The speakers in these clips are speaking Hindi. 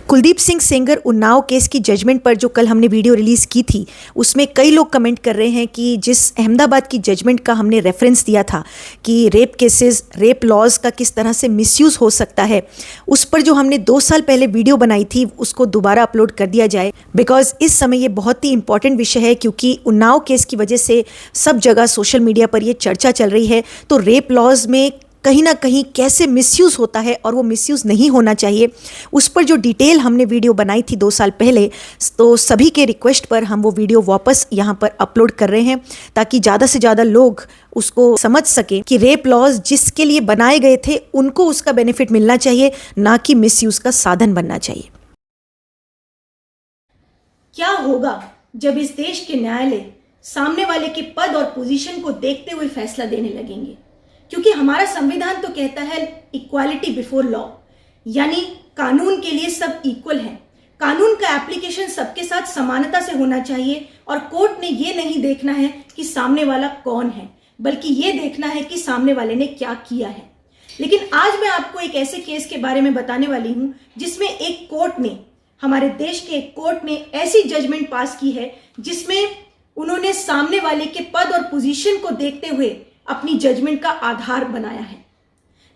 कुलदीप सिंह सेंगर उन्नाव केस की जजमेंट पर जो कल हमने वीडियो रिलीज़ की थी, उसमें कई लोग कमेंट कर रहे हैं कि जिस अहमदाबाद की जजमेंट का हमने रेफरेंस दिया था कि रेप केसेस, रेप लॉज का किस तरह से मिसयूज़ हो सकता है, उस पर जो हमने 2 साल पहले वीडियो बनाई थी उसको दोबारा अपलोड कर दिया जाए। बिकॉज इस समय ये बहुत ही इंपॉर्टेंट विषय है, क्योंकि उन्नाव केस की वजह से सब जगह सोशल मीडिया पर ये चर्चा चल रही है। तो रेप लॉज में कहीं ना कहीं कैसे मिसयूज़ होता है और वो मिसयूज़ नहीं होना चाहिए, उस पर जो डिटेल हमने वीडियो बनाई थी 2 साल पहले, तो सभी के रिक्वेस्ट पर हम वो वीडियो वापस यहाँ पर अपलोड कर रहे हैं ताकि ज़्यादा से ज़्यादा लोग उसको समझ सकें कि रेप लॉज जिसके लिए बनाए गए थे उनको उसका बेनिफिट मिलना चाहिए, ना कि मिसयूज़ का साधन बनना चाहिए। क्या होगा जब इस देश के न्यायालय सामने वाले के पद और पोजीशन को देखते हुए फैसला देने लगेंगे? क्योंकि हमारा संविधान तो कहता है इक्वालिटी बिफोर लॉ, यानी कानून के लिए सब इक्वल हैं। कानून का एप्लीकेशन सबके साथ समानता से होना चाहिए और कोर्ट ने ये नहीं देखना है कि सामने वाला कौन है, बल्कि ये देखना है कि सामने वाले ने क्या किया है। लेकिन आज मैं आपको एक ऐसे केस के बारे में बताने वाली हूं जिसमें एक कोर्ट ने, हमारे देश के एक कोर्ट ने ऐसी जजमेंट पास की है जिसमें उन्होंने सामने वाले के पद और पोजीशन को देखते हुए अपनी जजमेंट का आधार बनाया है।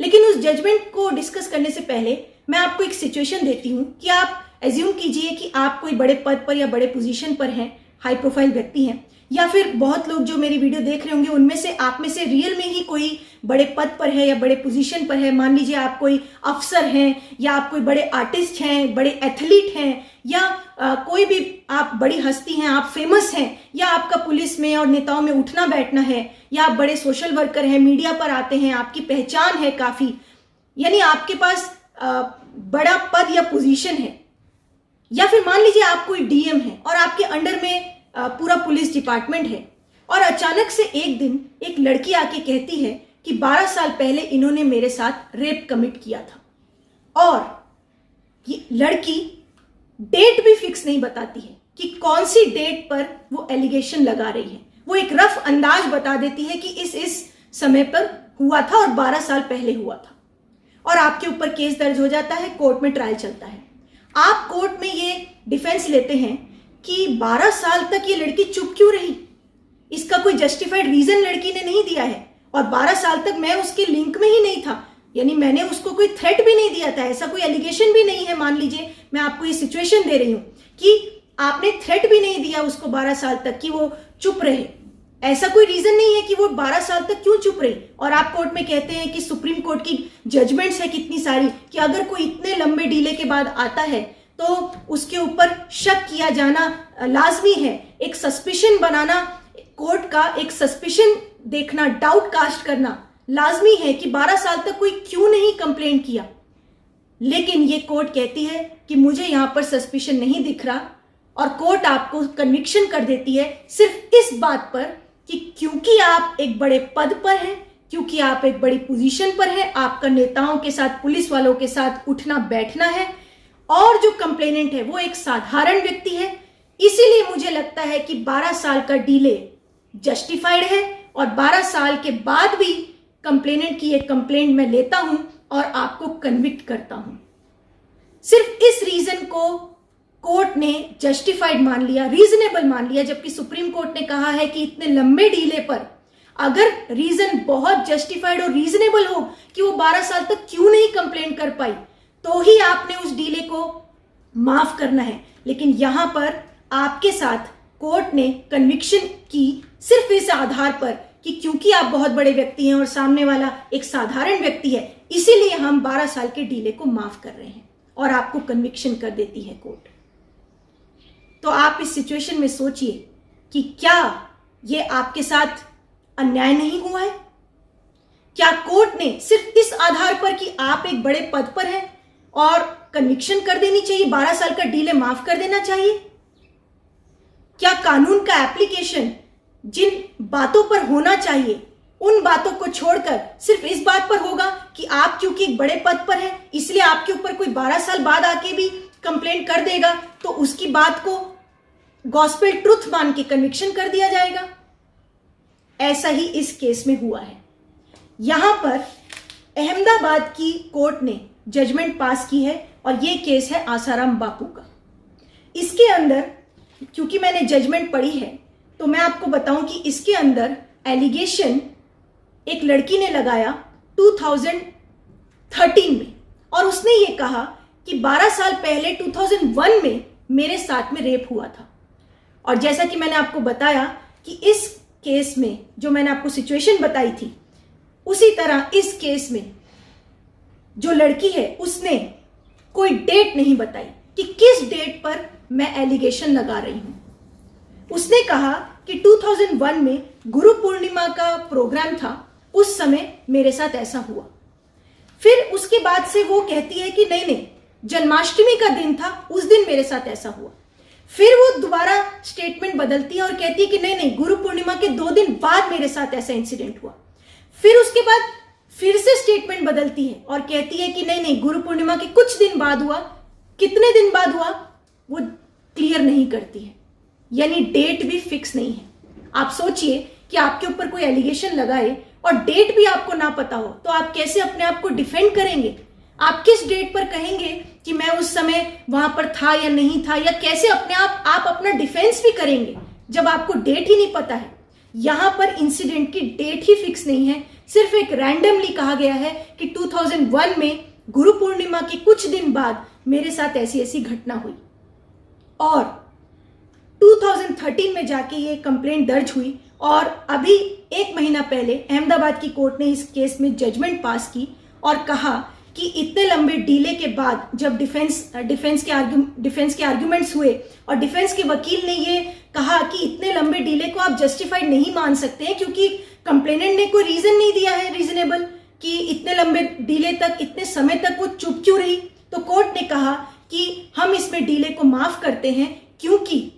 लेकिन उस जजमेंट को डिस्कस करने से पहले मैं आपको एक सिचुएशन देती हूं कि आप एज्यूम कीजिए कि आप कोई बड़े पद पर या बड़े पोजीशन पर हैं, हाई प्रोफाइल व्यक्ति हैं, या फिर बहुत लोग जो मेरी वीडियो देख रहे होंगे उनमें से आप में से रियल में ही कोई बड़े पद पर है या बड़े पोजीशन पर है। मान लीजिए आप कोई अफसर हैं, या आप कोई बड़े आर्टिस्ट हैं, बड़े एथलीट हैं, या कोई भी आप बड़ी हस्ती हैं, आप फेमस हैं, या आपका पुलिस में और नेताओं में उठना बैठना है, या आप बड़े सोशल वर्कर हैं, मीडिया पर आते हैं, आपकी पहचान है काफ़ी, यानी आपके पास बड़ा पद या पोजीशन है। या फिर मान लीजिए आप कोई डीएम है और आपके अंडर में पूरा पुलिस डिपार्टमेंट है, और अचानक से एक दिन एक लड़की आके कहती है कि 12 साल पहले इन्होंने मेरे साथ रेप कमिट किया था, और ये लड़की डेट भी फिक्स नहीं बताती है कि कौन सी डेट पर वो एलिगेशन लगा रही है। वो एक रफ अंदाज बता देती है कि इस समय पर हुआ था और 12 साल पहले हुआ था, और आपके ऊपर केस दर्ज हो जाता है, कोर्ट में ट्रायल चलता है। आप कोर्ट में ये डिफेंस लेते हैं कि 12 साल तक ये लड़की चुप क्यों रही, इसका कोई जस्टिफाइड रीजन लड़की ने नहीं दिया है, और 12 साल तक मैं उसके लिंक में ही नहीं था, यानी मैंने उसको कोई थ्रेट भी नहीं दिया था, ऐसा कोई एलिगेशन भी नहीं है। मान लीजिए मैं आपको ये सिचुएशन दे रही हूं कि आपने थ्रेट भी नहीं दिया उसको 12 साल तक कि वो चुप रहे, ऐसा कोई रीजन नहीं है कि वो 12 साल तक क्यों चुप रही। और आप कोर्ट में कहते हैं कि सुप्रीम कोर्ट की जजमेंट्स है कितनी सारी कि अगर कोई इतने लंबे डीले के बाद आता है तो उसके ऊपर शक किया जाना लाजमी है, एक सस्पिशन बनाना, कोर्ट का एक सस्पिशन देखना, डाउट कास्ट करना लाजमी है कि 12 साल तक कोई क्यों नहीं कंप्लेन किया। लेकिन ये कोर्ट कहती है कि मुझे यहां पर सस्पिशन नहीं दिख रहा, और कोर्ट आपको कन्विक्शन कर देती है सिर्फ इस बात पर कि क्योंकि आप एक बड़े पद पर हैं, क्योंकि आप एक बड़ी पोजीशन पर हैं, आपका नेताओं के साथ, पुलिस वालों के साथ उठना बैठना है, और जो कंप्लेनेंट है वो एक साधारण व्यक्ति है, इसीलिए मुझे लगता है कि 12 साल का डिले जस्टिफाइड है, और 12 साल के बाद भी कंप्लेनेंट की एक कंप्लेंट मैं लेता हूं और आपको कन्विक्ट करता हूं। सिर्फ इस रीजन को कोर्ट ने जस्टिफाइड मान लिया, रीजनेबल मान लिया, जबकि सुप्रीम कोर्ट ने कहा है कि इतने लंबे डीले पर अगर रीजन बहुत जस्टिफाइड और रीजनेबल हो कि वो 12 साल तक क्यों नहीं कंप्लेन कर पाई, तो ही आपने उस डीले को माफ करना है। लेकिन यहां पर आपके साथ कोर्ट ने कन्विक्शन की सिर्फ इस आधार पर कि क्योंकि आप बहुत बड़े व्यक्ति हैं और सामने वाला एक साधारण व्यक्ति है, इसीलिए हम 12 साल के डीले को माफ कर रहे हैं, और आपको कन्विक्शन कर देती है कोर्ट। तो आप इस सिचुएशन में सोचिए कि क्या ये आपके साथ अन्याय नहीं हुआ है? क्या कोर्ट ने सिर्फ इस आधार पर कि आप एक बड़े पद पर हैं और कन्विक्शन कर देनी चाहिए, 12 साल का डीले माफ कर देना चाहिए? क्या कानून का एप्लीकेशन जिन बातों पर होना चाहिए उन बातों को छोड़कर सिर्फ इस बात पर होगा कि आप क्योंकि एक बड़े पद पर हैं इसलिए आपके ऊपर कोई 12 साल बाद आके भी कंप्लेंट कर देगा तो उसकी बात को गॉस्पेल ट्रुथ मान के कन्विक्शन कर दिया जाएगा? ऐसा ही इस केस में हुआ है। यहां पर अहमदाबाद की कोर्ट ने जजमेंट पास की है और ये केस है आसाराम बापू का। इसके अंदर क्योंकि मैंने जजमेंट पढ़ी है तो मैं आपको बताऊं कि इसके अंदर एलिगेशन एक लड़की ने लगाया 2013 में, और उसने ये कहा कि 12 साल पहले 2001 में मेरे साथ में रेप हुआ था। और जैसा कि मैंने आपको बताया कि इस केस में जो मैंने आपको सिचुएशन बताई थी, उसी तरह इस केस में जो लड़की है उसने कोई डेट नहीं बताई कि किस डेट पर मैं एलिगेशन लगा रही हूं। उसने कहा कि 2001 में गुरु पूर्णिमा का प्रोग्राम था, उस समय मेरे साथ ऐसा हुआ। फिर उसके बाद से वो कहती है कि नहीं नहीं, जन्माष्टमी का दिन था, उस दिन मेरे साथ ऐसा हुआ। फिर वो दोबारा स्टेटमेंट बदलती है और कहती है कि नहीं नहीं, गुरु पूर्णिमा के 2 दिन बाद मेरे साथ ऐसा इंसिडेंट हुआ। फिर उसके बाद फिर से स्टेटमेंट बदलती है और कहती है कि नहीं नहीं, गुरु पूर्णिमा के कुछ दिन बाद हुआ। कितने दिन बाद हुआ वो क्लियर नहीं करती है, यानी डेट भी फिक्स नहीं है। आप सोचिए कि आपके ऊपर कोई एलिगेशन लगाए और डेट भी आपको ना पता हो, तो आप कैसे अपने आप को डिफेंड करेंगे? आप किस डेट पर कहेंगे कि मैं उस समय वहां पर था या नहीं था, या कैसे अपने आप अपना डिफेंस भी करेंगे जब आपको डेट ही नहीं पता है? यहां पर इंसिडेंट की डेट ही फिक्स नहीं है, सिर्फ एक रैंडमली कहा गया है कि 2001 में गुरु पूर्णिमा के कुछ दिन बाद मेरे साथ ऐसी ऐसी घटना हुई। और 2013 में जाके ये कंप्लेंट दर्ज हुई और अभी 1 महीना पहले अहमदाबाद की कोर्ट ने इस केस में जजमेंट पास की और कहा कि इतने लंबे डीले के बाद जब डिफेंस के आर्ग्यूमेंट्स हुए और डिफेंस के वकील ने ये कहा कि इतने लंबे डीले को आप जस्टिफाइड नहीं मान सकते हैं क्योंकि कंप्लेनेंट ने कोई रीजन नहीं दिया है रीजनेबल कि इतने लंबे डीले तक, इतने समय तक वो चुप क्यों रही, तो कोर्ट ने कहा कि हम इसमें डीले को माफ करते हैं क्योंकि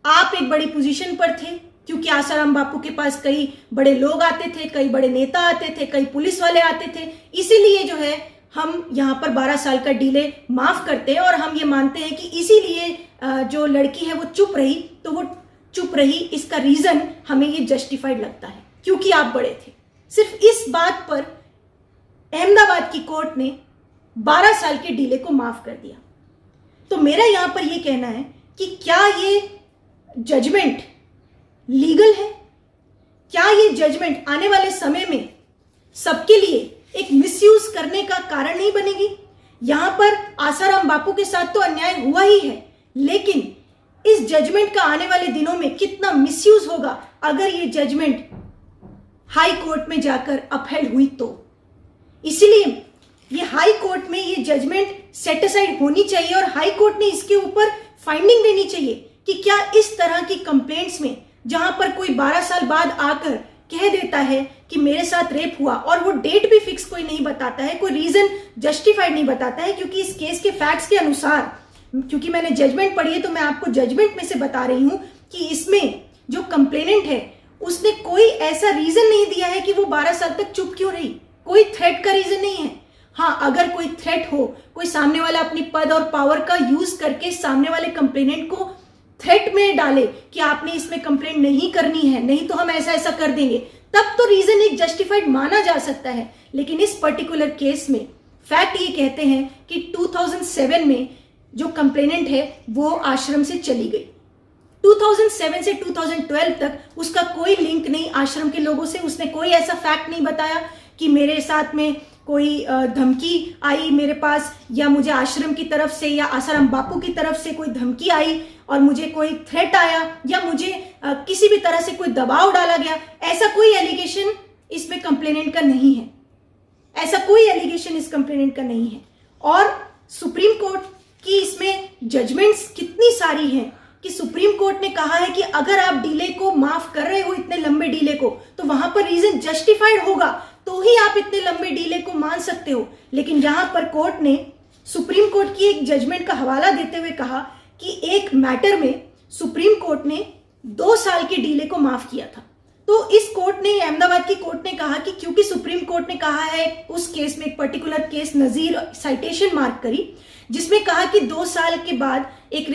आप एक बड़ी पोजीशन पर थे, क्योंकि आसाराम बापू के पास कई बड़े लोग आते थे, कई बड़े नेता आते थे, कई पुलिस वाले आते थे, इसीलिए जो है हम यहाँ पर 12 साल का डीले माफ करते हैं। और हम ये मानते हैं कि इसीलिए जो लड़की है वो चुप रही, तो वो चुप रही इसका रीजन हमें ये जस्टिफाइड लगता है क्योंकि आप बड़े थे। सिर्फ इस बात पर अहमदाबाद की कोर्ट ने 12 साल के डीले को माफ कर दिया। तो मेरा यहां पर यह कहना है कि क्या ये जजमेंट लीगल है? क्या ये जजमेंट आने वाले समय में सबके लिए एक मिसयूज करने का कारण नहीं बनेगी? यहां पर आसाराम बापू के साथ तो अन्याय हुआ ही है, लेकिन इस जजमेंट का आने वाले दिनों में कितना मिसयूज होगा अगर ये जजमेंट हाई कोर्ट में जाकर अपहेल्ड हुई तो। इसीलिए ये हाई कोर्ट में ये जजमेंट सेट असाइड होनी चाहिए और हाई कोर्ट ने इसके ऊपर फाइंडिंग देनी चाहिए कि क्या इस तरह की कंप्लेंट्स में जहां पर कोई 12 साल बाद आकर कह देता है कि मेरे साथ रेप हुआ और वो डेट भी फिक्स कोई नहीं बताता है, कोई रीजन जस्टिफाइड नहीं बताता है, क्योंकि इस केस के फैक्ट्स के अनुसार, क्योंकि मैंने जजमेंट पढ़ी है तो मैं आपको जजमेंट में से बता रही हूं कि इसमें जो कंप्लेनेंट है उसने कोई ऐसा रीजन नहीं दिया है कि वो 12 साल तक चुप क्यों रही। कोई थ्रेट का रीजन नहीं है। हाँ, अगर कोई थ्रेट हो, कोई सामने वाला अपनी पद और पावर का यूज करके सामने वाले कंप्लेनेंट को थ्रेट में डाले कि आपने इसमें कंप्लेंट नहीं करनी है, नहीं तो हम ऐसा ऐसा कर देंगे, तब तो रीजन एक जस्टिफाइड माना जा सकता है। लेकिन इस पर्टिकुलर केस में फैक्ट ये कहते हैं कि 2007 में जो कंप्लेनेंट है वो आश्रम से चली गई। 2007 से 2012 तक उसका कोई लिंक नहीं आश्रम के लोगों से। उसने कोई ऐसा फैक्ट नहीं बताया कि मेरे साथ में कोई धमकी आई मेरे पास, या मुझे आश्रम की तरफ से या आसाराम बापू की तरफ से कोई धमकी आई और मुझे कोई थ्रेट आया, या मुझे किसी भी तरह से कोई दबाव डाला गया। ऐसा कोई एलिगेशन इसमें कंप्लेनेंट का नहीं है। ऐसा कोई एलिगेशन इस कंप्लेनेंट का नहीं है। और सुप्रीम कोर्ट की इसमें जजमेंट्स कितनी सारी हैं कि सुप्रीम कोर्ट ने कहा है कि अगर आप डीले को माफ कर रहे हो, इतने लंबे डीले को, तो वहां पर रीजन जस्टिफाइड होगा तो ही आप इतने लंबे डीले को मान सकते हो। लेकिन यहां पर कोर्ट ने सुप्रीम कोर्ट की एक जजमेंट का हवाला देते हुए कहा कि एक मैटर में सुप्रीम कोर्ट ने 2 साल के डीले को माफ किया था। तो इस कोर्ट ने, अहमदाबाद की कोर्ट ने कहा कि क्योंकि सुप्रीम कोर्ट ने कहा है उस केस में, एक पर्टिकुलर केस नजीर साइटेशन मार्क करी जिसमें कहा कि 2 साल के बाद एक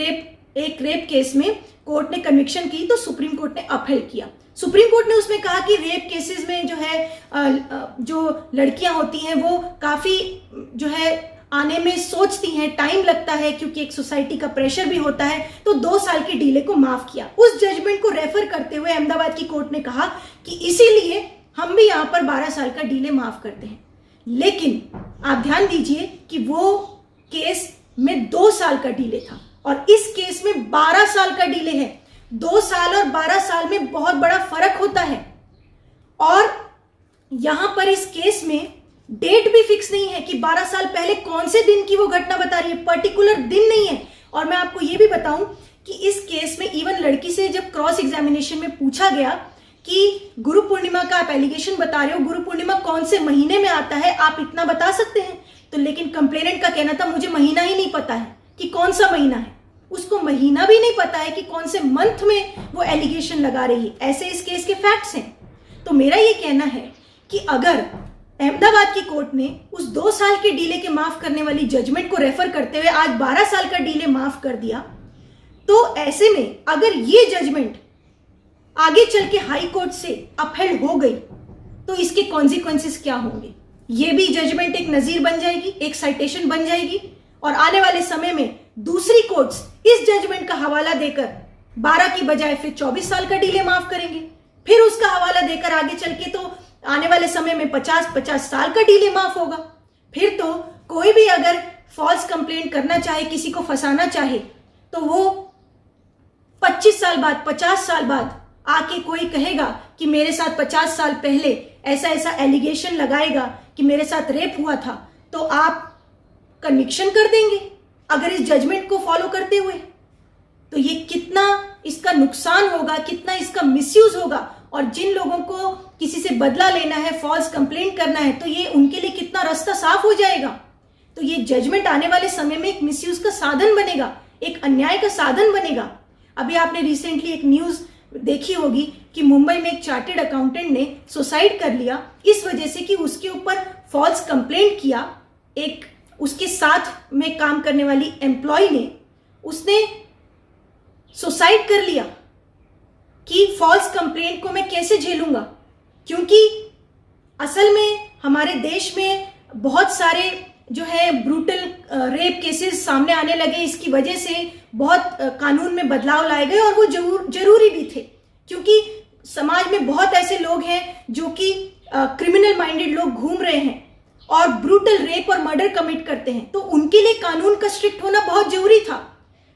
रेप केस में कोर्ट ने कन्विक्शन की, तो सुप्रीम कोर्ट ने अपहेल्ड किया। सुप्रीम कोर्ट ने उसमें कहा कि रेप केसेस में जो है जो लड़कियां होती हैं वो काफी जो है आने में सोचती हैं, टाइम लगता है क्योंकि एक सोसाइटी का प्रेशर भी होता है, तो 2 साल की डिले को माफ किया। उस जजमेंट को रेफर करते हुए अहमदाबाद की कोर्ट ने कहा कि इसीलिए हम भी यहाँ पर 12 साल का डिले माफ करते हैं। लेकिन आप ध्यान दीजिए कि वो केस में 2 साल का डिले था और इस केस में 12 साल का डिले है। 2 साल और 12 साल में बहुत बड़ा फर्क होता है। और यहां पर इस केस में डेट भी फिक्स नहीं है कि 12 साल पहले कौन से दिन की वो घटना बता रही है, पर्टिकुलर दिन नहीं है। और मैं आपको ये भी बताऊं कि इस केस में इवन लड़की से जब क्रॉस एग्जामिनेशन में पूछा गया कि गुरु पूर्णिमा का आप एलिगेशन बता रहे हो, गुरु पूर्णिमा कौन से महीने में आता है, आप इतना बता सकते हैं? तो लेकिन कंप्लेनेंट का कहना था मुझे महीना ही नहीं पता है कि कौन सा महीना है। उसको महीना भी नहीं पता है कि कौन से मंथ में वो एलिगेशन लगा रही है। ऐसे इस केस के फैक्ट्स हैं। तो मेरा ये कहना है कि अगर अहमदाबाद की कोर्ट ने उस 2 साल के डिले के माफ करने वाली जजमेंट को रेफर करते हुए आज 12 साल का डिले माफ कर दिया, तो ऐसे में अगर ये जजमेंट आगे चल के हाई कोर्ट से अपहेल्ड हो गई तो इसके कॉन्सिक्वेंसेस क्या होंगे? ये भी जजमेंट एक नजीर बन जाएगी, एक साइटेशन बन जाएगी और आने वाले समय में दूसरी कोर्ट्स इस जजमेंट का हवाला देकर 12 की बजाय फिर 24 साल का डिले माफ करेंगे। फिर उसका हवाला देकर आगे चल के तो आने वाले समय में 50 साल का डिले माफ होगा। फिर तो कोई भी अगर फॉल्स कंप्लेंट करना चाहे, किसी को फंसाना चाहे, तो वो 25 साल बाद, 50 साल बाद आके कोई कहेगा कि मेरे साथ 50 साल पहले ऐसा ऐसा एलिगेशन लगाएगा कि मेरे साथ रेप हुआ था, तो आप कन्विक्शन कर देंगे अगर इस जजमेंट को फॉलो करते हुए। तो ये कितना इसका नुकसान होगा, कितना इसका मिसयूज होगा। और जिन लोगों को किसी से बदला लेना है, फॉल्स कंप्लेंट करना है, तो ये उनके लिए कितना रास्ता साफ हो जाएगा। तो ये जजमेंट आने वाले समय में एक मिसयूज का साधन बनेगा, एक अन्याय का साधन बनेगा। अभी आपने रिसेंटली एक न्यूज देखी होगी कि मुंबई में एक चार्टेड अकाउंटेंट ने सुसाइड कर लिया इस वजह से कि उसके ऊपर फॉल्स कंप्लेंट किया एक उसके साथ में काम करने वाली एम्प्लॉय ने। उसने सुसाइड कर लिया कि फॉल्स कंप्लेंट को मैं कैसे झेलूंगा, क्योंकि असल में हमारे देश में बहुत सारे जो है ब्रूटल रेप केसेस सामने आने लगे। इसकी वजह से बहुत कानून में बदलाव लाए गए और वो जरूरी भी थे, क्योंकि समाज में बहुत ऐसे लोग हैं जो कि क्रिमिनल माइंडेड लोग घूम रहे हैं और ब्रूटल रेप और मर्डर कमिट करते हैं। तो उनके लिए कानून का स्ट्रिक्ट होना बहुत जरूरी था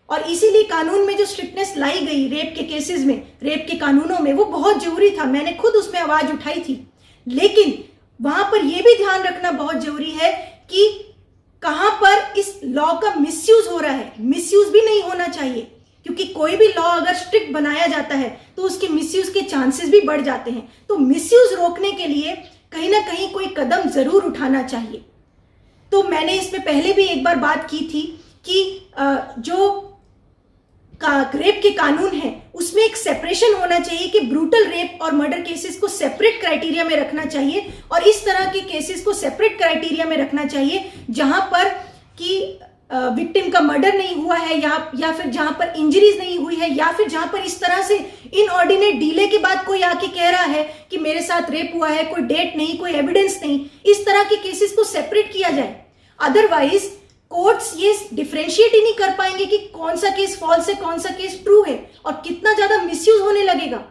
और इसीलिए कानून में जो स्ट्रिक्टनेस लाई गई रेप के केसेस में, रेप के कानूनों में, वो बहुत जरूरी था। मैंने खुद उसमें आवाज उठाई थी। लेकिन वहां पर यह भी ध्यान रखना बहुत जरूरी है कि कहां पर इस लॉ का मिसयूज हो रहा है। मिसयूज भी नहीं होना चाहिए, क्योंकि कोई भी लॉ अगर स्ट्रिक्ट बनाया जाता है तो उसके मिसयूज के चांसेस भी बढ़ जाते हैं। तो मिसयूज रोकने के लिए कहीं ना कहीं कोई कदम जरूर उठाना चाहिए। तो मैंने इसमें पहले भी एक बार बात की थी कि जो रेप के कानून है उसमें एक सेपरेशन होना चाहिए कि ब्रूटल रेप और मर्डर केसेस को सेपरेट क्राइटेरिया में रखना चाहिए और इस तरह के केसेस को सेपरेट क्राइटेरिया में रखना चाहिए जहां पर कि विक्टिम का मर्डर नहीं हुआ है या फिर जहां पर इंजरीज नहीं हुई है या फिर जहां पर इस तरह से इनऑर्डिनेट डिले के बाद कोई आके कह रहा है कि मेरे साथ रेप हुआ है, कोई डेट नहीं, कोई एविडेंस नहीं। इस तरह के केसेस को सेपरेट किया जाए। अदरवाइज कोर्ट्स ये डिफरेंशिएट ही नहीं कर पाएंगे कि कौन सा केस फॉल्स है, कौन सा केस ट्रू है और कितना ज्यादा मिसयूज होने लगेगा।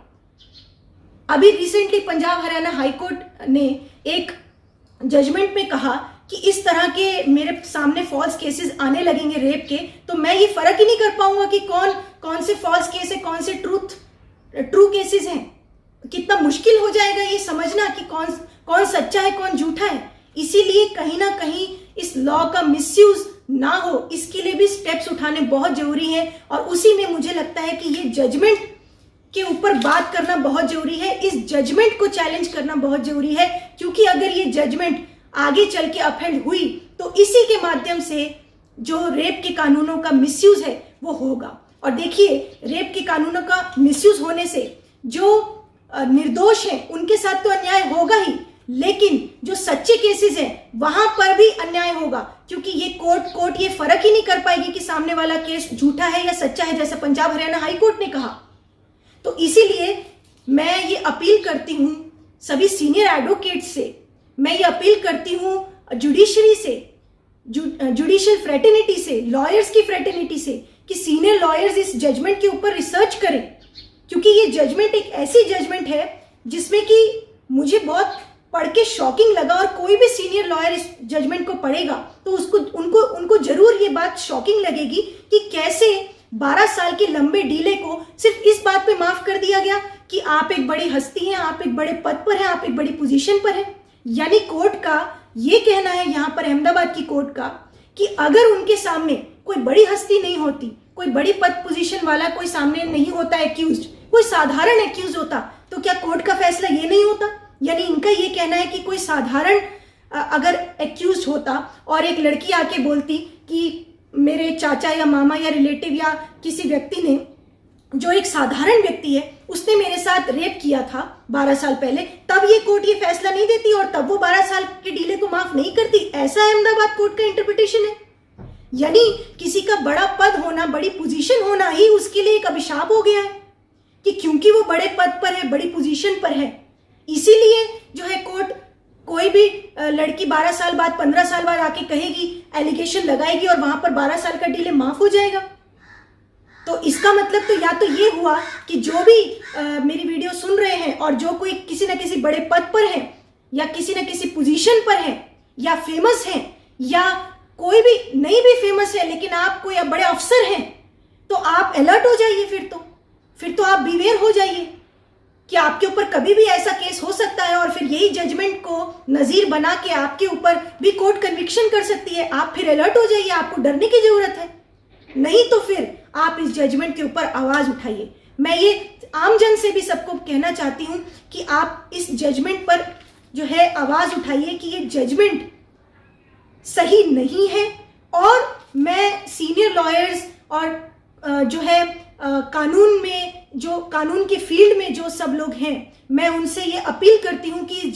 अभी recently Punjab Haryana high court ने एक जजमेंट में कहा कि इस तरह के मेरे सामने फॉल्स केसेस आने लगेंगे रेप के, तो मैं ये फर्क ही नहीं कर पाऊंगा कि कौन से फॉल्स केस है, कौन से ट्रू केसेस हैं। कितना मुश्किल हो जाएगा ये समझना कि कौन सच्चा है, कौन झूठा है। इसीलिए कहीं ना कहीं इस लॉ का मिसयूज ना हो, इसके लिए भी स्टेप्स उठाने बहुत जरूरी हैं और उसी में मुझे लगता है कि ये जजमेंट के ऊपर बात करना बहुत जरूरी है। इस जजमेंट को चैलेंज करना बहुत जरूरी है, क्योंकि अगर ये जजमेंट आगे चल के अपहेल्ड हुई तो इसी के माध्यम से जो रेप के कानूनों का मिसयूज है वो होगा। और देखिए, रेप के कानूनों का मिसयूज होने से जो निर्दोष हैं उनके साथ तो अन्याय होगा ही, लेकिन जो सच्चे केसेस हैं वहां पर भी अन्याय होगा, क्योंकि ये कोर्ट ये फर्क ही नहीं कर पाएगी कि सामने वाला केस झूठा है या सच्चा है, जैसा पंजाब हरियाणा हाई कोर्ट ने कहा। तो इसीलिए मैं ये अपील करती हूं सभी सीनियर एडवोकेट से, मैं ये अपील करती हूं जुडिशरी से, जुडिशियल फ्रेटर्निटी से, लॉयर्स की फ्रेटर्निटी से, कि सीनियर लॉयर्स इस जजमेंट के ऊपर रिसर्च करें, क्योंकि ये जजमेंट एक ऐसी जजमेंट है जिसमें कि मुझे बहुत पढ़ के शॉकिंग लगा, और कोई भी सीनियर लॉयर इस जजमेंट को पढ़ेगा तो उनको जरूर ये बात शॉकिंग लगेगी कि कैसे 12 साल के लंबे डीले को सिर्फ इस बात पे माफ कर दिया गया कि आप एक बड़ी हस्ती हैं, आप एक बड़े पद पर हैं, आप एक बड़ी पोजीशन पर हैं। यानी कोर्ट का ये कहना है यहाँ पर, अहमदाबाद की कोर्ट का, कि अगर उनके सामने कोई बड़ी हस्ती नहीं होती, कोई बड़ी पद पोजीशन वाला कोई सामने नहीं होता एक्यूज्ड, कोई साधारण एक्यूज होता, तो क्या कोर्ट का फैसला ये नहीं होता? यानी इनका ये कहना है कि कोई साधारण अगर एक्यूज होता और एक लड़की आके बोलती कि मेरे चाचा या मामा या रिलेटिव या किसी व्यक्ति ने, जो एक साधारण व्यक्ति है, उसने मेरे साथ रेप किया था 12 साल पहले, तब ये कोर्ट ये फैसला नहीं देती और तब वो 12 साल के डीले को माफ नहीं करती। ऐसा अहमदाबाद कोर्ट का इंटरप्रिटेशन है। यानी किसी का बड़ा पद होना, बड़ी पोजीशन होना ही उसके लिए एक अभिशाप हो गया है कि क्योंकि वो बड़े पद पर है, बड़ी पोजीशन पर है, इसीलिए जो है कोर्ट कोई भी लड़की 12 साल बाद, 15 साल बाद आके कहेगी, एलिगेशन लगाएगी और वहां पर 12 साल का डीले माफ हो जाएगा। तो इसका मतलब तो या तो ये हुआ कि जो भी मेरी वीडियो सुन रहे हैं और जो कोई किसी न किसी बड़े पद पर है या किसी न किसी पोजीशन पर है या फेमस है, या कोई भी नहीं भी फेमस है लेकिन आप कोई बड़े अफसर हैं, तो आप अलर्ट हो जाइए। फिर तो आप बीवेयर हो जाइए कि आपके ऊपर कभी भी ऐसा केस हो सकता है और फिर यही जजमेंट को नजीर बना के आपके ऊपर भी कोर्ट कन्विक्शन कर सकती है। आप फिर अलर्ट हो जाइए, आपको डरने की जरूरत है। नहीं तो फिर आप इस जजमेंट के ऊपर आवाज उठाइए। मैं ये आम जन से भी सबको कहना चाहती हूं कि आप इस जजमेंट पर जो है आवाज उठाइए कि ये जजमेंट सही नहीं है। और मैं सीनियर लॉयर्स और जो है कानून में, जो कानून के फील्ड में जो सब लोग हैं, मैं उनसे ये अपील करती हूं कि इस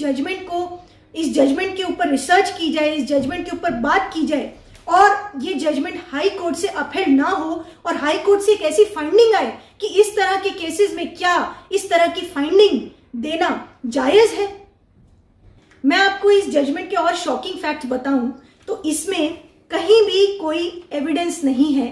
जजमेंट के ऊपर रिसर्च की जाए, इस जजमेंट के ऊपर बात की जाए और ये जजमेंट हाई कोर्ट से अपील ना हो और हाई कोर्ट से एक ऐसी फाइंडिंग आए कि इस तरह के केसेस में क्या इस तरह की फाइंडिंग देना जायज है। मैं आपको इस जजमेंट के और शॉकिंग फैक्ट्स बताऊं तो इसमें कहीं भी कोई एविडेंस नहीं है,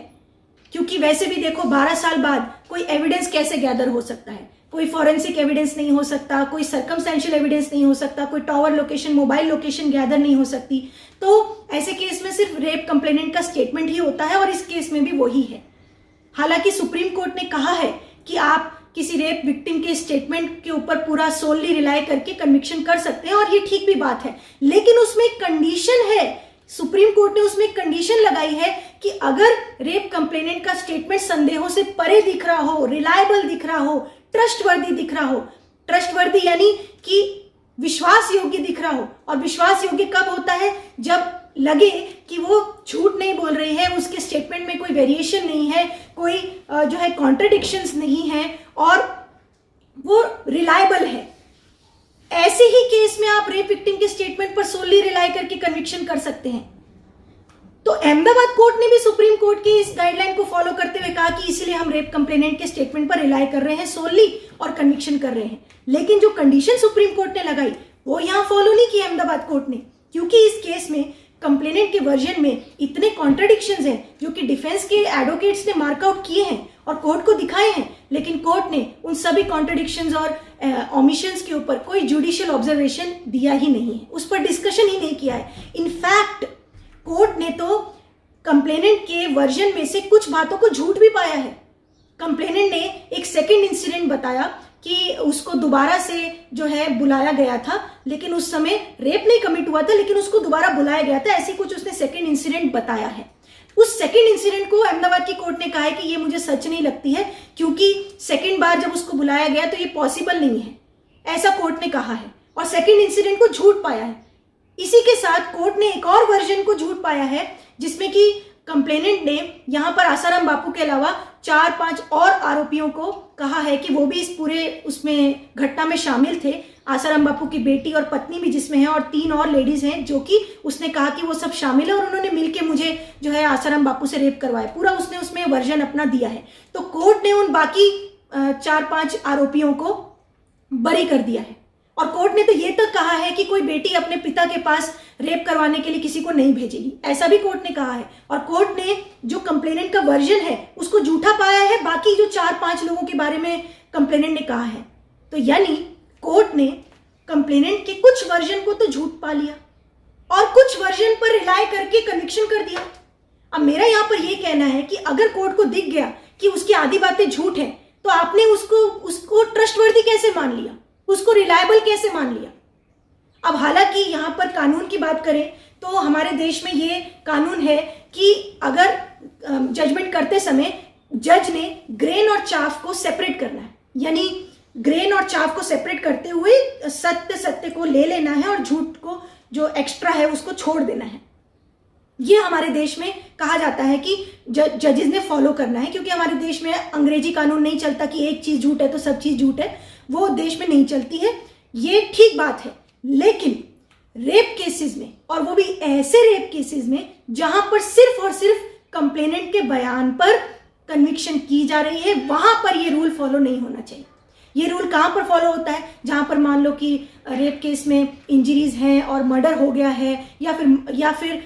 क्योंकि वैसे भी देखो 12 साल बाद कोई एविडेंस कैसे गैदर हो सकता है? कोई फॉरेंसिक एविडेंस नहीं हो सकता, कोई सर्कमस्टेंशियल एविडेंस नहीं हो सकता, कोई tower location, mobile location gather नहीं हो सकती। तो ऐसे केस में सिर्फ रेप कंप्लेनेंट का स्टेटमेंट ही होता है और इस केस में भी वही है। हालांकि सुप्रीम कोर्ट ने कहा है कि आप किसी रेप विक्टिम के स्टेटमेंट के ऊपर पूरा सोलली रिलाई करके कन्विक्शन कर सकते हैं और ये ठीक भी बात है, लेकिन उसमें एक कंडीशन है। सुप्रीम कोर्ट ने उसमें एक कंडीशन लगाई है कि अगर रेप कंप्लेनेंट का स्टेटमेंट संदेहों से परे दिख रहा हो, रिलायबल दिख रहा हो, ट्रस्टवर्दी दिख रहा हो। ट्रस्टवर्दी यानी कि विश्वास योग्य दिख रहा हो। और विश्वास योग्य कब होता है? जब लगे कि वो झूठ नहीं बोल रही है, उसके स्टेटमेंट में कोई वेरिएशन नहीं है, कोई जो है कॉन्ट्रडिक्शंस नहीं है और वो रिलायबल है। ऐसे ही केस में आप रेप विक्टिम के स्टेटमेंट पर सोलली रिलाई करके कन्विक्शन कर सकते हैं। तो अहमदाबाद कोर्ट ने भी सुप्रीम कोर्ट की इस गाइडलाइन को फॉलो करते हुए कहा कि इसलिए हम रेप कंप्लेनेंट के स्टेटमेंट पर रिलाई कर रहे हैं सोलली और कन्विक्शन कर रहे हैं। लेकिन जो कंडीशन सुप्रीम कोर्ट ने लगाई वो यहां फॉलो नहीं की अहमदाबाद कोर्ट ने, क्योंकि इस केस में कंप्लेनेंट के वर्जन में इतने कॉन्ट्रडिक्शंस हैं जो कि डिफेंस के एडवोकेट्स ने मार्कआउट किए हैं और कोर्ट को दिखाए हैं, लेकिन कोर्ट ने उन सभी कॉन्ट्रडिक्शंस और ओमिशंस के ऊपर कोई जुडिशियल ऑब्जर्वेशन दिया ही नहीं है, उस पर डिस्कशन ही नहीं किया है। इनफैक्ट कोर्ट ने तो कंप्लेनेंट के वर्जन में से कुछ बातों को झूठ भी पाया है। कंप्लेनेंट ने एक सेकंड इंसिडेंट बताया कि उसको दोबारा से जो है बुलाया गया था, लेकिन उस समय रेप नहीं कमिट हुआ था, लेकिन उसको दोबारा बुलाया गया था, ऐसी कुछ उसने सेकंड इंसिडेंट बताया है। उस सेकंड इंसिडेंट को अहमदाबाद की कोर्ट ने कहा है कि ये मुझे सच नहीं लगती है, क्योंकि सेकंड बार जब उसको बुलाया गया तो ये पॉसिबल नहीं है, ऐसा कोर्ट ने कहा है और सेकंड इंसिडेंट को झूठ पाया है। इसी के साथ कोर्ट ने एक और वर्जन को झूठ पाया है जिसमें कि कंप्लेनेंट ने यहाँ पर आसाराम बापू के अलावा 4-5 और आरोपियों को कहा है कि वो भी इस पूरे उसमें घटना में शामिल थे। आसाराम बापू की बेटी और पत्नी भी जिसमें है और 3 और लेडीज हैं जो कि उसने कहा कि वो सब शामिल है और उन्होंने मिलके मुझे जो है आसाराम बापू से रेप करवाया, पूरा उसने उसमें वर्जन अपना दिया है। तो कोर्ट ने उन बाकी 4-5 आरोपियों को बरी कर दिया है और कोर्ट ने तो ये तक कहा है कि कोई बेटी अपने पिता के पास रेप करवाने के लिए किसी को नहीं भेजेगी, ऐसा भी कोर्ट ने कहा है। और कोर्ट ने जो कंप्लेनेंट का वर्जन है उसको झूठा पाया है, बाकी जो 4-5 लोगों के बारे में कंप्लेनेंट ने कहा है। तो यानी कोर्ट ने कंप्लेनेंट के कुछ वर्जन को तो झूठ पा लिया और कुछ वर्जन पर रिलाय करके कन्विक्शन कर दिया। अब मेरा यहाँ पर यह कहना है कि अगर कोर्ट को दिख गया कि उसकी आधी बातें झूठ हैं, तो आपने उसको ट्रस्टवर्दी कैसे मान लिया, उसको रिलायबल कैसे मान लिया? अब हालांकि यहाँ पर कानून की बात करें तो हमारे देश में ये कानून है कि अगर जजमेंट करते समय जज ने ग्रेन और चाफ को सेपरेट करना है, यानी ग्रेन और चाफ को सेपरेट करते हुए सत्य को ले लेना है और झूठ को जो एक्स्ट्रा है उसको छोड़ देना है। ये हमारे देश में कहा जाता है कि जजेस ने फॉलो करना है, क्योंकि हमारे देश में अंग्रेजी कानून नहीं चलता कि एक चीज झूठ है तो सब चीज झूठ है, वो देश में नहीं चलती है। ये ठीक बात है, लेकिन रेप केसेस में, और वो भी ऐसे रेप केसेस में जहां पर सिर्फ और सिर्फ कंप्लेनेंट के बयान पर कन्विक्शन की जा रही है, वहां पर ये रूल फॉलो नहीं होना चाहिए। ये रूल कहां पर फॉलो होता है? जहां पर मान लो कि रेप केस में इंजरीज हैं और मर्डर हो गया है, या फिर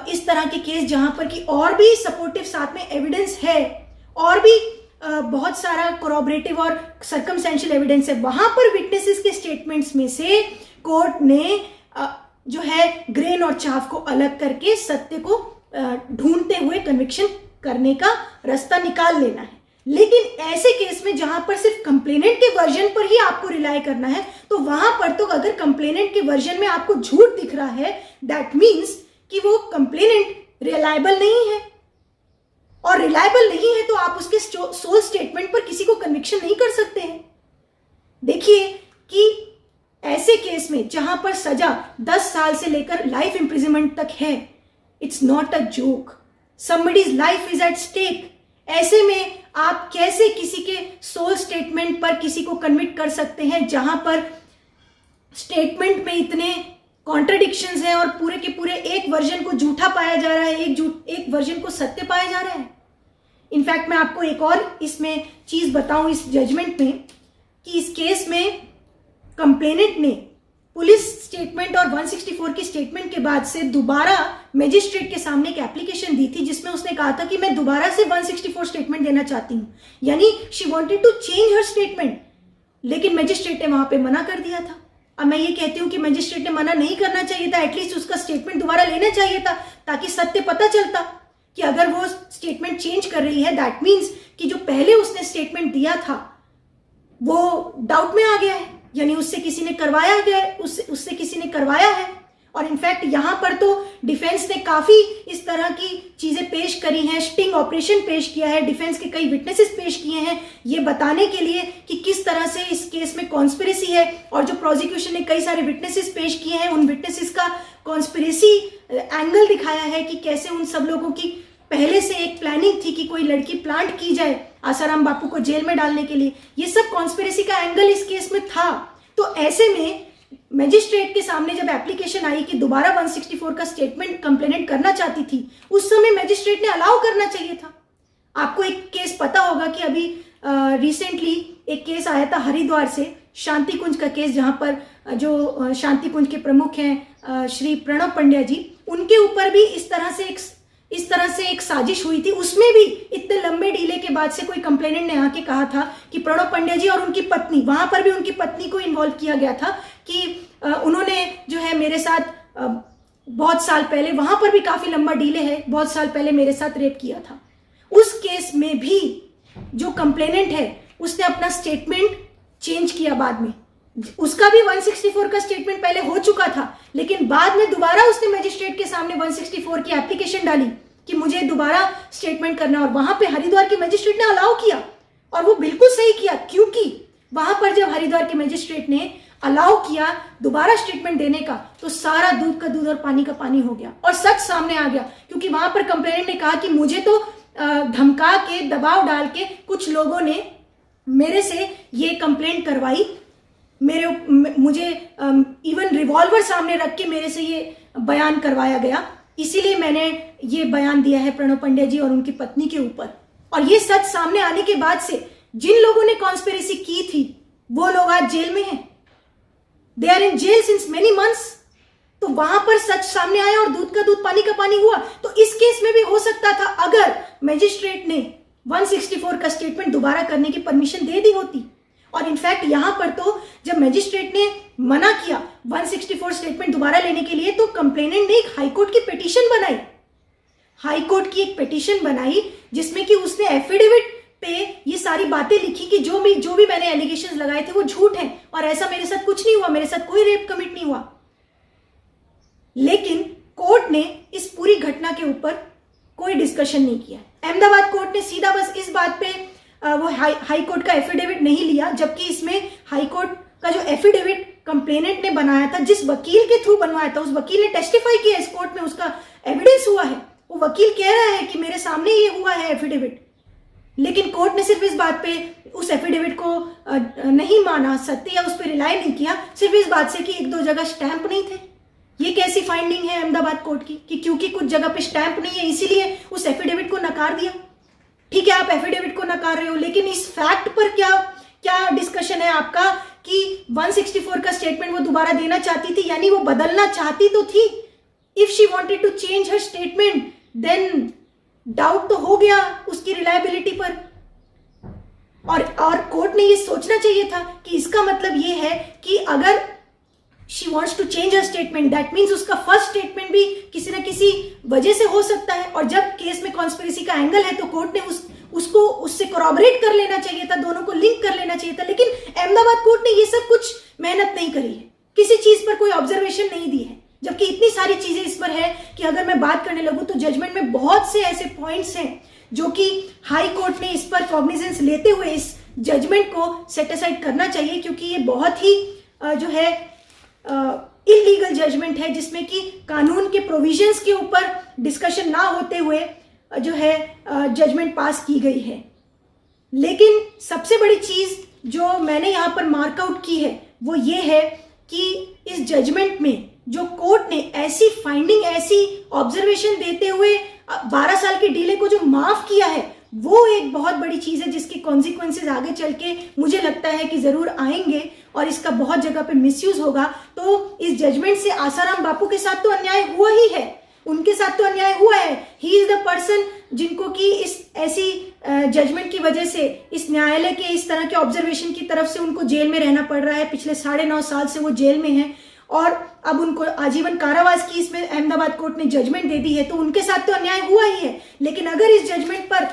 इस तरह के केस जहां पर कि और भी सपोर्टिव साथ में एविडेंस है और भी बहुत सारा कोरॉबरेटिव और सर्कमस्टेंशियल एविडेंस है, वहां पर विटनेसेस के स्टेटमेंट्स में से कोर्ट ने जो है ग्रेन और चाफ को अलग करके सत्य को ढूंढते हुए कन्विक्शन करने का रास्ता निकाल लेना है। लेकिन ऐसे केस में जहां पर सिर्फ कंप्लेनेंट के वर्जन पर ही आपको रिलाय करना है, तो वहां पर तो अगर कंप्लेनेंट के वर्जन में आपको झूठ दिख रहा है, दैट मीन्स कि वो कंप्लेनेंट रिलायबल नहीं है, और रिलायबल नहीं है तो आप उसके सोल स्टेटमेंट पर किसी को कन्विक्शन नहीं कर सकते हैं। देखिए कि ऐसे केस में जहां पर सजा 10 साल से लेकर लाइफ इंप्रिजनमेंट तक है, it's not a joke, somebody's life is at stake. ऐसे में आप कैसे किसी के सोल स्टेटमेंट पर किसी को कन्विक्ट कर सकते हैं, जहां पर स्टेटमेंट में इतने कॉन्ट्रडिक्शंस हैं और पूरे के पूरे एक वर्जन को झूठा पाया जा रहा है, एक वर्जन को सत्य पाया जा रहा है। इनफैक्ट मैं आपको एक और इसमें चीज बताऊं इस जजमेंट में, कि इस केस में कंप्लेनेंट ने पुलिस स्टेटमेंट और 164 की स्टेटमेंट के बाद से दोबारा मजिस्ट्रेट के सामने एक एप्लीकेशन दी थी, जिसमें उसने कहा था कि मैं दोबारा से 164 स्टेटमेंट देना चाहती हूं, यानी she wanted to change her statement. लेकिन मजिस्ट्रेट ने वहां पे मना कर दिया था। अब मैं ये कहती हूं कि मजिस्ट्रेट ने मना नहीं करना चाहिए था, एटलीस्ट उसका स्टेटमेंट दोबारा लेना चाहिए था, ताकि सत्य पता चलता कि अगर वो स्टेटमेंट चेंज कर रही है, दैट मीन्स कि जो पहले उसने स्टेटमेंट दिया था वो डाउट में आ गया है, यानी उससे किसी ने करवाया गया, उससे किसी ने करवाया है। और इनफैक्ट यहां पर तो डिफेंस ने काफी इस तरह की चीजें पेश करी हैं, स्टिंग ऑपरेशन पेश किया है, डिफेंस के कई विटनेसेस पेश किए हैं, ये बताने के लिए कि किस तरह से इस केस में कॉन्स्पिरेसी है। और जो प्रोसिक्यूशन ने कई सारे विटनेसेस पेश किए हैं, उन विटनेसेस का कॉन्स्पिरेसी एंगल दिखाया है कि कैसे उन सब लोगों की पहले से एक प्लानिंग थी कि कोई लड़की प्लांट की जाए आसाराम बापू को जेल में डालने के लिए। ये सब कॉन्स्पिरेसी का एंगल इस केस में था। तो ऐसे में मजिस्ट्रेट के सामने जब एप्लीकेशन आई कि दोबारा 164 का स्टेटमेंट कंप्लेनेंट करना चाहती थी, उस समय मजिस्ट्रेट ने अलाउ करना चाहिए था। आपको एक केस पता होगा कि अभी रिसेंटली एक केस आया था हरिद्वार से, शांति कुंज का केस, जहां पर जो शांति कुंज के प्रमुख हैं श्री प्रणव पंड्या जी, उनके ऊपर भी इस तरह से एक साजिश हुई थी। उसमें भी इतने लंबे डीले के बाद से कोई कंप्लेनेंट ने आके कहा था कि प्रणव पंड्या जी और उनकी पत्नी, वहां पर भी उनकी पत्नी को इन्वॉल्व किया गया था कि उन्होंने जो है मेरे साथ बहुत साल पहले, वहां पर भी काफी लंबा डीले है, बहुत साल पहले मेरे साथ रेप किया था। उस केस में भी जो कंप्लेनेंट है उसने अपना स्टेटमेंट चेंज किया बाद में। उसका भी 164 का स्टेटमेंट पहले हो चुका था, लेकिन बाद में दोबारा उसने मजिस्ट्रेट के सामने 164 की एप्लीकेशन डाली कि मुझे दोबारा स्टेटमेंट करना, और वहां पे हरिद्वार के मजिस्ट्रेट ने अलाउ किया। और वो बिल्कुल सही किया, क्योंकि वहां पर जब हरिद्वार के मजिस्ट्रेट ने अलाउ किया दोबारा स्टेटमेंट देने का, तो सारा दूध का दूध और पानी का पानी हो गया और सच सामने आ गया। क्योंकि वहां पर कंप्लेनेंट ने कहा कि मुझे तो धमका के, दबाव डाल के कुछ लोगों ने मेरे से ये कंप्लेंट करवाई, मुझे इवन रिवॉल्वर सामने रख के मेरे से ये बयान करवाया गया, इसीलिए मैंने ये बयान दिया है प्रणव पंड्या जी और उनकी पत्नी के ऊपर। और ये सच सामने आने के बाद से जिन लोगों ने कॉन्स्पिरेसी की थी वो लोग आज जेल में हैं। They are in jail since many months. तो वहां पर सच सामने आया और दूध का दूध पानी का पानी हुआ। तो इस केस में भी हो सकता था अगर मजिस्ट्रेट ने 164 का स्टेटमेंट दोबारा करने की परमिशन दे दी होती। और इनफैक्ट यहां पर तो जब मजिस्ट्रेट ने मना किया 164 स्टेटमेंट दोबारा लेने के लिए, तो कंप्लेनेंट ने एक हाईकोर्ट की पिटीशन बनाई, हाईकोर्ट की एक पिटीशन बनाई जिसमें कि उसने एफिडेविट पे ये सारी बातें लिखी कि जो भी मैंने एलिगेशंस लगाए थे वो झूठ हैं और ऐसा मेरे साथ कुछ नहीं हुआ, मेरे साथ कोई रेप कमिट नहीं हुआ। लेकिन कोर्ट ने इस पूरी घटना के ऊपर कोई डिस्कशन नहीं किया। अहमदाबाद कोर्ट ने सीधा बस इस बात पे वो हाई कोर्ट का एफिडेविट नहीं लिया, जबकि इसमें हाई कोर्ट का जो एफिडेविट कंप्लेनेंट ने बनाया था, जिस वकील के थ्रू बनवाया था, उस वकील ने टेस्टिफाई किया इस कोर्ट में, उसका एविडेंस हुआ है। वो वकील कह रहा है कि मेरे सामने ये हुआ है एफिडेविट। लेकिन कोर्ट ने सिर्फ इस बात पे उस एफिडेविट को नहीं माना, सत्य या उस पर रिलाई नहीं किया, सिर्फ इस बात से कि एक दो जगह स्टैंप नहीं थे। ये कैसी फाइंडिंग है अहमदाबाद कोर्ट की कि क्योंकि कुछ जगह पे स्टैंप नहीं है इसीलिए उस एफिडेविट को नकार दिया। ठीक है, आप एफिडेविट को नकार रहे हो, लेकिन इस फैक्ट पर क्या डिस्कशन है आपका कि 164 का स्टेटमेंट वो दोबारा देना चाहती थी, यानी वो बदलना चाहती तो थी। If she wanted to change her statement then doubt तो हो गया उसकी रिलायबिलिटी पर। और कोर्ट ने ये सोचना चाहिए था कि इसका मतलब ये है कि अगर she wants to change her statement, that means उसका फर्स्ट स्टेटमेंट भी किसी न किसी वजह से हो सकता है। और जब केस में कॉन्स्पिरेसी का एंगल है तो कोर्ट ने उसको उससे कोरॉबरेट कर लेना चाहिए था, दोनों को लिंक कर लेना चाहिए था। लेकिन अहमदाबाद कोर्ट ने ये सब कुछ मेहनत नहीं करी है, किसी चीज पर कोई ऑब्जर्वेशन नहीं दी है, जबकि इतनी सारी चीजें इस पर है कि अगर मैं बात करने लगूं तो जजमेंट में बहुत से ऐसे पॉइंट्स हैं जो कि हाई कोर्ट ने इस पर कॉग्निजेंस लेते हुए इस जजमेंट को सेट असाइड करना चाहिए, क्योंकि ये बहुत ही जो है इलीगल जजमेंट है, जिसमें कि कानून के प्रोविजंस के ऊपर डिस्कशन ना होते हुए जो है जजमेंट पास की गई है। लेकिन सबसे बड़ी चीज जो मैंने यहाँ पर मार्कआउट की है वो ये है कि इस जजमेंट में जो कोर्ट ने ऐसी फाइंडिंग, ऐसी ऑब्जर्वेशन देते हुए 12 साल के डिले को जो माफ किया है, वो एक बहुत बड़ी चीज है जिसके कॉन्सिक्वेंसेज आगे चल के मुझे लगता है कि जरूर आएंगे और इसका बहुत जगह पे मिसयूज होगा। तो इस जजमेंट से आसाराम बापू के साथ तो अन्याय हुआ ही है, उनके साथ तो अन्याय हुआ है। ही इज द पर्सन जिनको कि इस ऐसी जजमेंट की वजह से, इस न्यायालय के इस तरह के ऑब्जर्वेशन की तरफ से उनको जेल में रहना पड़ रहा है। पिछले 9.5 साल से वो जेल में है और अब उनको आजीवन कारावास की इसमें अहमदाबाद कोर्ट ने जजमेंट दे दी है, तो उनके साथ तो अन्याय हुआ ही है। लेकिन अगर इस जजमेंट पर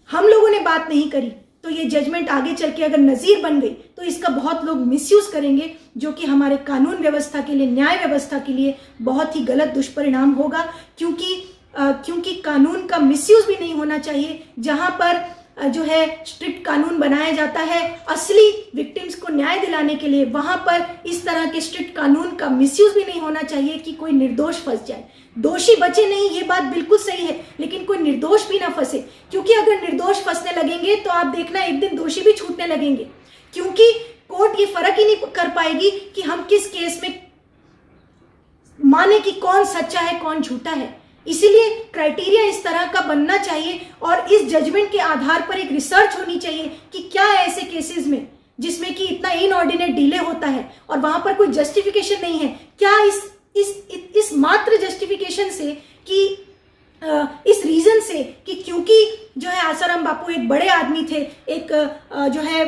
हम लोगों ने बात नहीं करी तो ये जजमेंट आगे चल के अगर नजीर बन गई तो इसका बहुत लोग मिसयूज करेंगे, जो कि हमारे कानून व्यवस्था के लिए, न्याय व्यवस्था के लिए बहुत ही गलत दुष्परिणाम होगा। क्योंकि कानून का मिसयूज भी नहीं होना चाहिए। जहां पर जो है स्ट्रिक्ट कानून बनाया जाता है असली विक्टिम्स को न्याय दिलाने के लिए, वहां पर इस तरह के स्ट्रिक्ट कानून का मिसयूज भी नहीं होना चाहिए कि कोई निर्दोष फंस जाए। दोषी बचे नहीं, ये बात बिल्कुल सही है, लेकिन कोई निर्दोष भी ना फंसे, क्योंकि अगर निर्दोष फंसने लगेंगे तो आप देखना एक दिन दोषी भी छूटने लगेंगे, क्योंकि कोर्ट ये फर्क ही नहीं कर पाएगी कि हम किस केस में माने कि कौन सच्चा है कौन झूठा है। इसीलिए क्राइटेरिया इस तरह का बनना चाहिए और इस जजमेंट के आधार पर एक रिसर्च होनी चाहिए कि क्या ऐसे केसेस में जिसमें कि इतना इनऑर्डिनेट डिले होता है और वहां पर कोई जस्टिफिकेशन नहीं है, क्या इस मात्र जस्टिफिकेशन से कि इस रीजन से कि क्योंकि जो है आसाराम बापू एक बड़े आदमी थे, एक जो है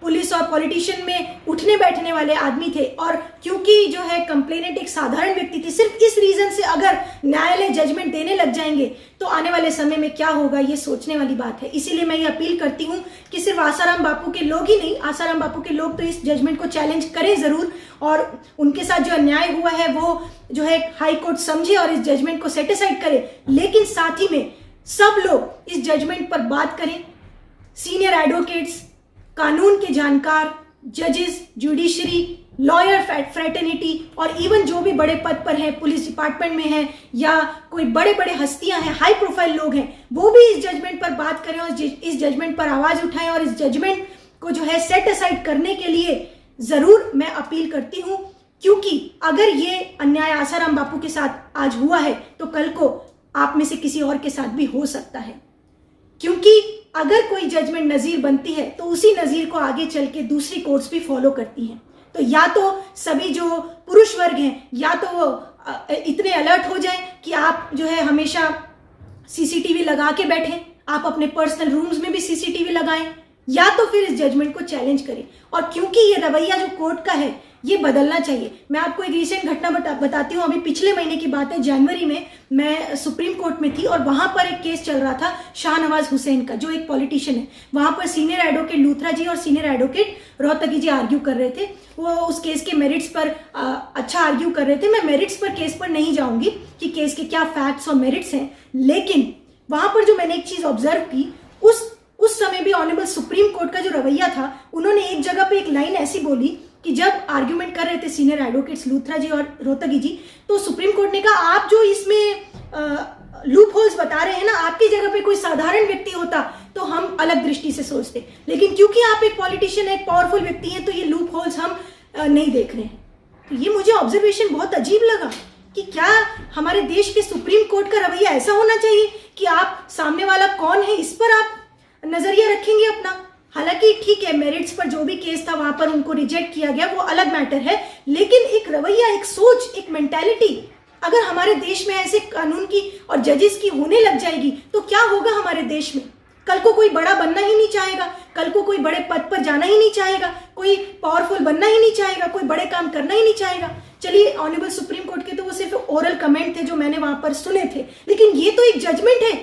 पुलिस और पॉलिटिशियन में उठने बैठने वाले आदमी थे, और क्योंकि जो है कंप्लेनेंट एक साधारण व्यक्ति थी, सिर्फ इस रीजन से अगर न्यायालय जजमेंट देने लग जाएंगे तो आने वाले समय में क्या होगा, ये सोचने वाली बात है। इसीलिए मैं ये अपील करती हूँ कि सिर्फ आसाराम बापू के लोग ही नहीं, आसाराम बापू के लोग तो इस जजमेंट को चैलेंज करें जरूर, और उनके साथ जो अन्याय हुआ है वो जो है हाई कोर्ट समझे और इस जजमेंट को सेट असाइड करे। लेकिन साथ ही में सब लोग इस जजमेंट पर बात करें, सीनियर एडवोकेट्स, कानून के जानकार, जजेस, जुडिशरी, लॉयर फ्रेटर्निटी और इवन जो भी बड़े पद पर हैं, पुलिस डिपार्टमेंट में हैं या कोई बड़े बड़े हस्तियां हैं, हाई प्रोफाइल लोग हैं, वो भी इस जजमेंट पर बात करें और इस जजमेंट पर आवाज उठाएं और इस जजमेंट को जो है सेट असाइड करने के लिए जरूर मैं अपील करती हूं। क्योंकि अगर ये अन्याय आसाराम बापू के साथ आज हुआ है तो कल को आप में से किसी और के साथ भी हो सकता है, क्योंकि अगर कोई जजमेंट नजीर बनती है तो उसी नजीर को आगे चल के दूसरी कोर्ट्स भी फॉलो करती हैं। तो या तो सभी जो पुरुष वर्ग हैं या तो वो इतने अलर्ट हो जाएं कि आप जो है हमेशा सीसीटीवी लगा के बैठें, आप अपने पर्सनल रूम्स में भी सीसीटीवी लगाएं, या तो फिर इस जजमेंट को चैलेंज करें। और क्योंकि ये रवैया जो कोर्ट का है ये बदलना चाहिए। मैं आपको एक रिसेंट घटना बताती हूँ। अभी पिछले महीने की बात है, जनवरी में मैं सुप्रीम कोर्ट में थी और वहां पर एक केस चल रहा था शाहनवाज हुसैन का, जो एक पॉलिटिशियन है। वहां पर सीनियर एडवोकेट लूथरा जी और सीनियर एडवोकेट रोहतगी जी आर्ग्यू कर रहे थे। वो उस केस के मेरिट्स पर अच्छा आर्ग्यू कर रहे थे। मैं मेरिट्स पर, केस पर नहीं जाऊंगी कि केस के क्या फैक्ट्स और मेरिट्स हैं, लेकिन वहां पर जो मैंने एक चीज ऑब्जर्व की, उस समय भी ऑनरेबल सुप्रीम कोर्ट का जो रवैया था, उन्होंने एक जगह पे एक लाइन ऐसी बोली कि जब आर्ग्यूमेंट कर रहे थे सीनियर एडवोकेट्स लूथरा जी और रोहतगी जी, तो सुप्रीम कोर्ट ने कहा आप जो इसमें लूप होल्स बता रहे हैं ना, आपकी जगह पे कोई साधारण व्यक्ति होता तो हम अलग दृष्टि से सोचते, लेकिन क्योंकि आप एक पॉलिटिशियन, एक पावरफुल व्यक्ति हैं, तो ये लूप होल्स हम नहीं देख रहे हैं। तो ये मुझे ऑब्जर्वेशन बहुत अजीब लगा कि क्या हमारे देश के सुप्रीम कोर्ट का रवैया ऐसा होना चाहिए कि आप सामने वाला कौन है इस पर आप नजरिया रखेंगे अपना। हालांकि ठीक है, मेरिट्स पर जो भी केस था वहां पर उनको रिजेक्ट किया गया, वो अलग मैटर है, लेकिन एक रवैया, एक सोच, एक मेंटालिटी अगर हमारे देश में ऐसे कानून की और जजेस की होने लग जाएगी तो क्या होगा हमारे देश में। कल को कोई बड़ा बनना ही नहीं चाहेगा, कल को कोई बड़े पद पर जाना ही नहीं चाहेगा, कोई पावरफुल बनना ही नहीं चाहेगा, कोई बड़े काम करना ही नहीं चाहेगा। चलिए, ऑनरेबल सुप्रीम कोर्ट के तो वो सिर्फ ओरल कमेंट थे जो मैंने वहां पर सुने थे, लेकिन ये तो एक जजमेंट है,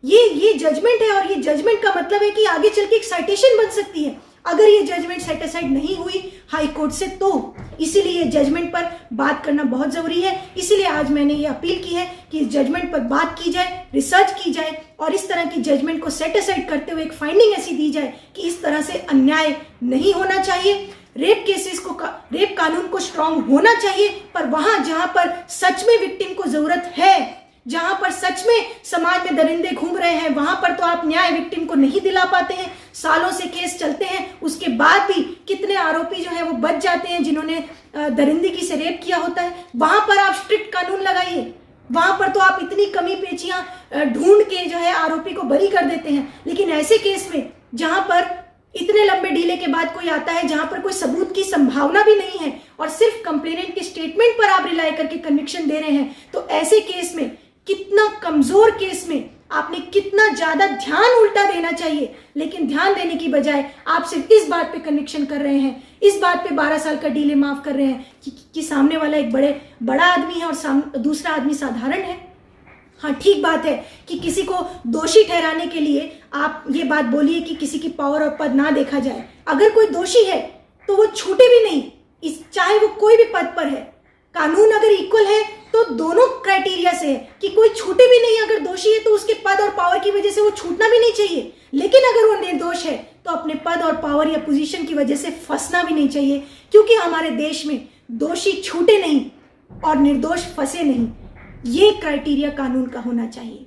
ये जजमेंट है, और ये जजमेंट का मतलब है कि आगे चल के एक साइटेशन बन सकती है अगर ये जजमेंट सेटिस्फाइड नहीं हुई हाई कोर्ट से। तो इसीलिए जजमेंट पर बात करना बहुत जरूरी है। इसीलिए आज मैंने ये अपील की है कि इस जजमेंट पर बात की जाए, रिसर्च की जाए, और इस तरह की जजमेंट को सेटिस्फाइड करते हुए एक फाइंडिंग ऐसी दी जाए कि इस तरह से अन्याय नहीं होना चाहिए। रेप केसेस को, रेप कानून को स्ट्रांग होना चाहिए, पर वहां जहां पर सच में विक्टिम को जरूरत है, जहां पर सच में समाज में दरिंदे घूम रहे हैं, वहां पर तो आप न्याय विक्टिम को नहीं दिला पाते हैं। सालों से केस चलते हैं, उसके बाद भी कितने आरोपी जो है वो बच जाते हैं जिन्होंने दरिंदगी से रेप किया होता है। वहां पर आप स्ट्रिक्ट कानून लगाइए, वहां पर तो आप इतनी कमी पेचियां ढूंढ के जो है आरोपी को बरी कर देते हैं। लेकिन ऐसे केस में जहां पर इतने लंबे डीले के बाद कोई आता है, जहां पर कोई सबूत की संभावना भी नहीं है और सिर्फ कंप्लेनेंट के स्टेटमेंट पर आप रिलाई करके कन्विक्शन दे रहे हैं, तो ऐसे केस में, कितना कमजोर केस में आपने कितना ज्यादा ध्यान उल्टा देना चाहिए, लेकिन ध्यान देने की बजाय आप सिर्फ इस बात पे कन्विक्शन कर रहे हैं, इस बात पे 12 साल का डीले माफ कर रहे हैं कि सामने वाला एक बड़ा आदमी है और दूसरा आदमी साधारण है। हाँ, ठीक बात है कि किसी को दोषी ठहराने के लिए आप ये बात बोलिए कि किसी की पावर और पद ना देखा जाए। अगर कोई दोषी है तो वो छूटे भी नहीं, चाहे वो कोई भी पद पर है। कानून अगर इक्वल है तो दोनों क्राइटेरिया से है कि कोई छूटे भी नहीं। अगर दोषी है तो उसके पद और पावर की वजह से वो छूटना भी नहीं चाहिए, लेकिन अगर वो निर्दोष है तो अपने पद और पावर या पोजीशन की वजह से फंसना भी नहीं चाहिए, क्योंकि हमारे देश में दोषी छूटे नहीं और निर्दोष फंसे नहीं। ये क्राइटेरिया कानून का होना चाहिए।